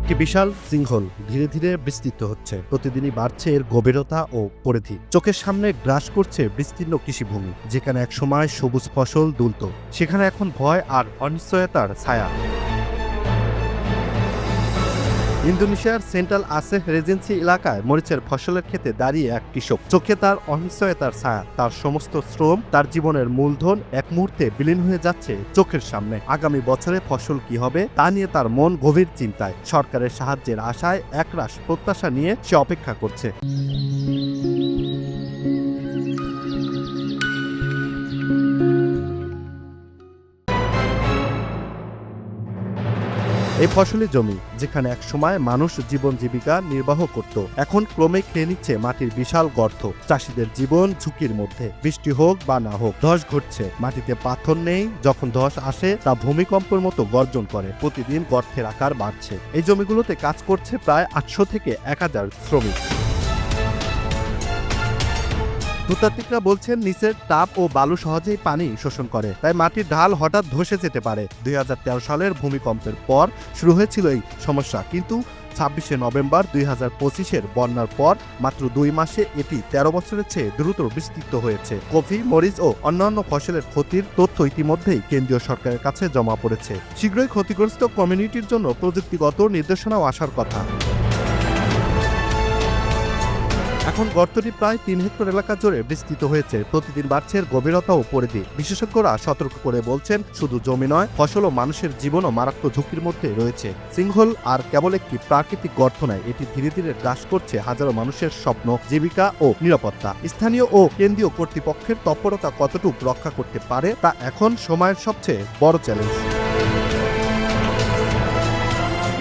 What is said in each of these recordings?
একটি বিশাল সিংহল ধীরে ধীরে বিস্তৃত হচ্ছে, প্রতিদিনই বাড়ছে এর গভীরতা ও পরিধি। চোখের সামনে গ্রাস করছে বিস্তীর্ণ কৃষিভূমি, যেখানে একসময় সবুজ ফসল দুলত, সেখানে এখন ভয় আর অনিশ্চয়তার ছায়া। ইন্দোনেশিয়ার সেন্ট্রাল আসেহ রেজেন্সি এলাকায় মরিচের ফসলের ক্ষেতে দাঁড়িয়ে এক কৃষক। চোখে তার অনিশ্চয়তার ছায়া, তার সমস্ত শ্রম, তার জীবনের মূলধন এক মুহূর্তে বিলীন হয়ে যাচ্ছে চোখের সামনে। আগামী বছরে ফসল কি হবে তা নিয়ে তার মন গভীর চিন্তায়। সরকারের সাহায্যের আশায় একরাশ প্রত্যাশা নিয়ে সে অপেক্ষা করছে। এই ফসলি জমি, যেখানে একসময় মানুষ জীবন জীবিকা নির্বাহ করত, এখন ক্রমে খেয়ে নিচ্ছে মাটির বিশাল গর্ত। চাষিদের জীবন ঝুঁকির মধ্যে। বৃষ্টি হোক বা না হোক, ধস ঘটছে, মাটিতে পাথর নেই। যখন ধস আসে তা ভূমিকম্পের মতো গর্জন করে। প্রতিদিন গর্তের আকার বাড়ছে। এই জমিগুলোতে কাজ করছে প্রায় 800 থেকে 1000 শ্রমিক। ভূতাত্ত্বিকরা বলছেন, নিচের তাপ ও বালু সহজেই পানি শোষণ করে, তাই মাটির ঢাল হঠাৎ ধসে যেতে পারে। 2013 সালের ভূমিকম্পের পর শুরু হয়েছিল এই সমস্যা, কিন্তু 26শে নভেম্বর 2025-এর বন্যার পর মাত্র 2 মাসে এটি 13 বছরের চেয়ে দ্রুত বিস্তৃত হয়েছে। কফি, মরিচ ও অন্যান্য ফসলের ক্ষতির তথ্য ইতিমধ্যেই কেন্দ্রীয় সরকারের কাছে জমা পড়েছে। শীঘ্রই ক্ষতিগ্রস্ত কমিউনিটির জন্য প্রযুক্তিগত নির্দেশনাও আসার কথা। এখন গর্তটি প্রায় 3 হেক্টর এলাকা জুড়ে বিস্তৃত হয়েছে। প্রতিদিন বাড়ছে এর গভীরতা ও পরিধি। বিশেষজ্ঞরা সতর্ক করে বলছেন, শুধু জমি নয়, ফসল ও মানুষের জীবনও মারাত্মক ঝুঁকির মধ্যে রয়েছে। সিংহল আর কেবল একটি প্রাকৃতিক গর্ত নয়, এটি ধীরে ধীরে গ্রাস করছে হাজারো মানুষের স্বপ্ন, জীবিকা ও নিরাপত্তা। স্থানীয় ও কেন্দ্রীয় কর্তৃপক্ষের তৎপরতা কতটুকু রক্ষা করতে পারে তা এখন সময়ের সবচেয়ে বড় challenge.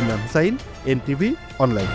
Imran Hussain, NTV online.